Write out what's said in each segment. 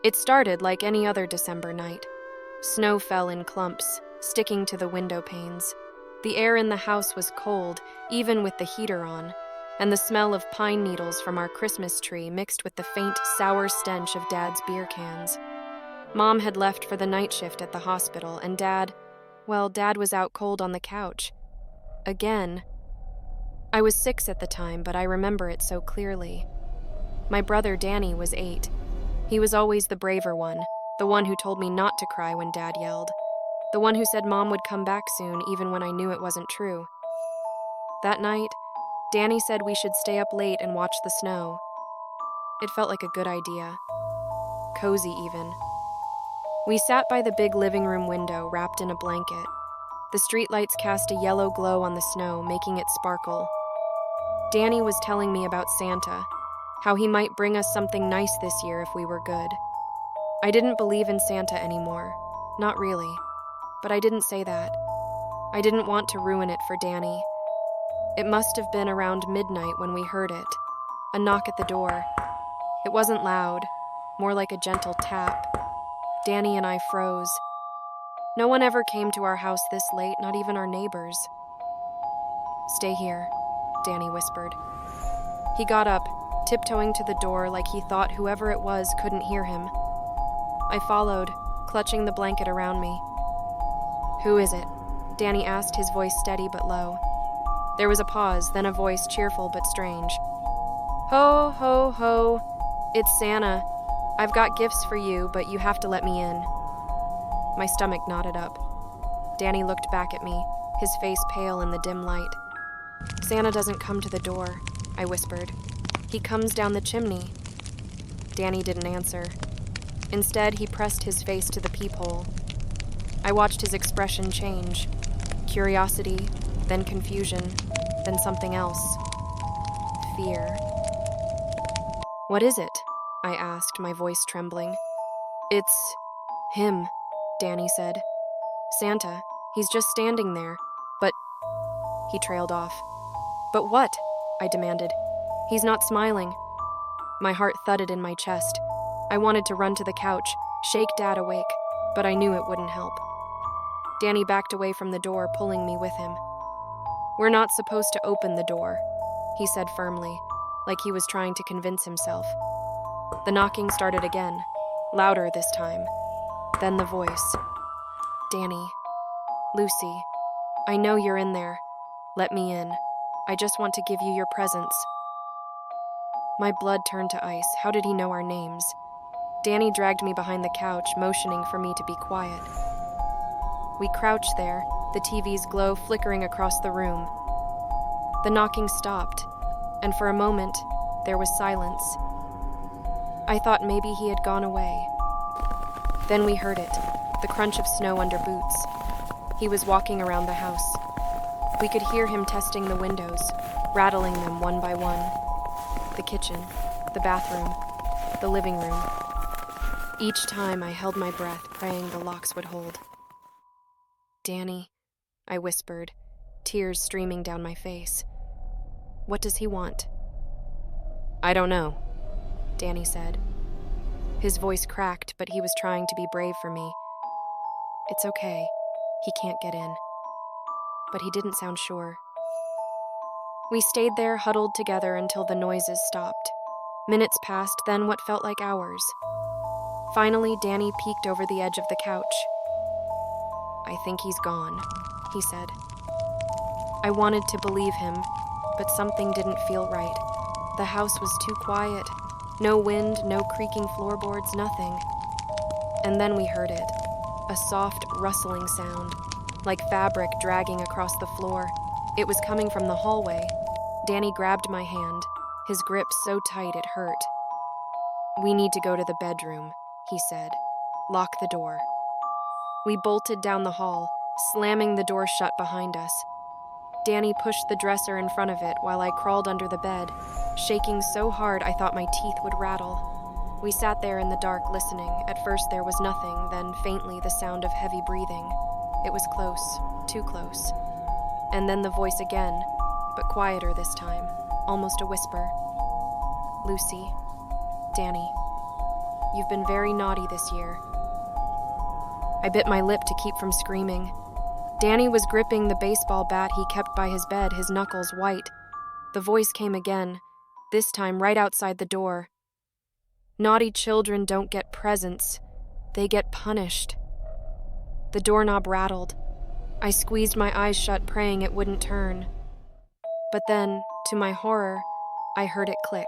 It started like any other December night. Snow fell in clumps, sticking to the window panes. The air in the house was cold, even with the heater on, and the smell of pine needles from our Christmas tree mixed with the faint, sour stench of Dad's beer cans. Mom had left for the night shift at the hospital, and Dad was out cold on the couch. Again. I was 6 at the time, but I remember it so clearly. My brother Danny was 8. He was always the braver one, the one who told me not to cry when Dad yelled, the one who said Mom would come back soon even when I knew it wasn't true. That night, Danny said we should stay up late and watch the snow. It felt like a good idea. Cozy even. We sat by the big living room window, wrapped in a blanket. The streetlights cast a yellow glow on the snow, making it sparkle. Danny was telling me about Santa, how he might bring us something nice this year if we were good. I didn't believe in Santa anymore. Not really. But I didn't say that. I didn't want to ruin it for Danny. It must have been around midnight when we heard it. A knock at the door. It wasn't loud, more like a gentle tap. Danny and I froze. No one ever came to our house this late, not even our neighbors. "Stay here," Danny whispered. He got up, tiptoeing to the door like he thought whoever it was couldn't hear him. I followed, clutching the blanket around me. "Who is it?" Danny asked, his voice steady but low. There was a pause, then a voice cheerful but strange. "Ho, ho, ho. It's Santa. I've got gifts for you, but you have to let me in." My stomach knotted up. Danny looked back at me, his face pale in the dim light. "Santa doesn't come to the door," I whispered. "He comes down the chimney." Danny didn't answer. Instead, he pressed his face to the peephole. I watched his expression change. Curiosity, then confusion, then something else. Fear. "What is it?" I asked, my voice trembling. "It's him," Danny said. "Santa. He's just standing there. But—" He trailed off. "But what?" I demanded. "He's not smiling." My heart thudded in my chest. I wanted to run to the couch, shake Dad awake, but I knew it wouldn't help. Danny backed away from the door, pulling me with him. "We're not supposed to open the door," he said firmly, like he was trying to convince himself. The knocking started again, louder this time. Then the voice. "Danny. Lucy. I know you're in there. Let me in. I just want to give you your presents." My blood turned to ice. How did he know our names? Danny dragged me behind the couch, motioning for me to be quiet. We crouched there, the TV's glow flickering across the room. The knocking stopped, and for a moment, there was silence. I thought maybe he had gone away. Then we heard it, the crunch of snow under boots. He was walking around the house. We could hear him testing the windows, rattling them one by one. The kitchen, the bathroom, the living room. Each time I held my breath, praying the locks would hold. "Danny," I whispered, tears streaming down my face. "What does he want?" "I don't know," Danny said. His voice cracked, but he was trying to be brave for me. "It's okay. He can't get in." But he didn't sound sure. We stayed there, huddled together until the noises stopped. Minutes passed, then what felt like hours. Finally, Danny peeked over the edge of the couch. "I think he's gone," he said. I wanted to believe him, but something didn't feel right. The house was too quiet. No wind, no creaking floorboards, nothing. And then we heard it, a soft, rustling sound, like fabric dragging across the floor. It was coming from the hallway. Danny grabbed my hand, his grip so tight it hurt. "We need to go to the bedroom," he said. "Lock the door." We bolted down the hall, slamming the door shut behind us. Danny pushed the dresser in front of it while I crawled under the bed, shaking so hard I thought my teeth would rattle. We sat there in the dark listening. At first there was nothing, then faintly the sound of heavy breathing. It was close, too close. And then the voice again, but quieter this time, almost a whisper. "Lucy. Danny." You've been very naughty this year." I bit my lip to keep from screaming. Danny was gripping the baseball bat he kept by his bed, his knuckles white. The voice came again, this time right outside the door. "Naughty children don't get presents. They get punished." The doorknob rattled. I squeezed my eyes shut, praying it wouldn't turn. But then, to my horror, I heard it click.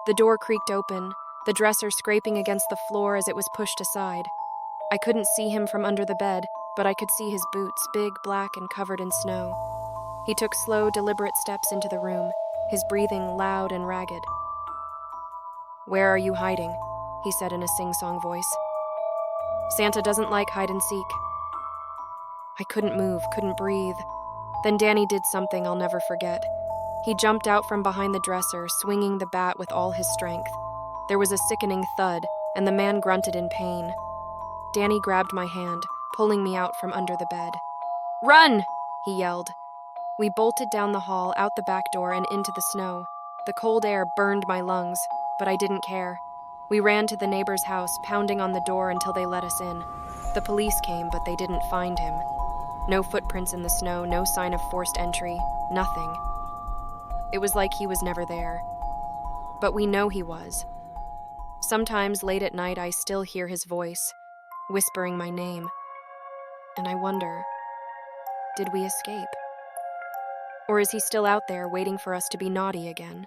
The door creaked open, the dresser scraping against the floor as it was pushed aside. I couldn't see him from under the bed, but I could see his boots, big, black, and covered in snow. He took slow, deliberate steps into the room, his breathing loud and ragged. "Where are you hiding?" he said in a sing-song voice. "Santa doesn't like hide and seek." I couldn't move, couldn't breathe. Then Danny did something I'll never forget. He jumped out from behind the dresser, swinging the bat with all his strength. There was a sickening thud, and the man grunted in pain. Danny grabbed my hand, pulling me out from under the bed. "Run!" he yelled. We bolted down the hall, out the back door, and into the snow. The cold air burned my lungs, but I didn't care. We ran to the neighbor's house, pounding on the door until they let us in. The police came, but they didn't find him. No footprints in the snow, no sign of forced entry, nothing. It was like he was never there. But we know he was. Sometimes late at night I still hear his voice, whispering my name. And I wonder, did we escape? Or is he still out there waiting for us to be naughty again?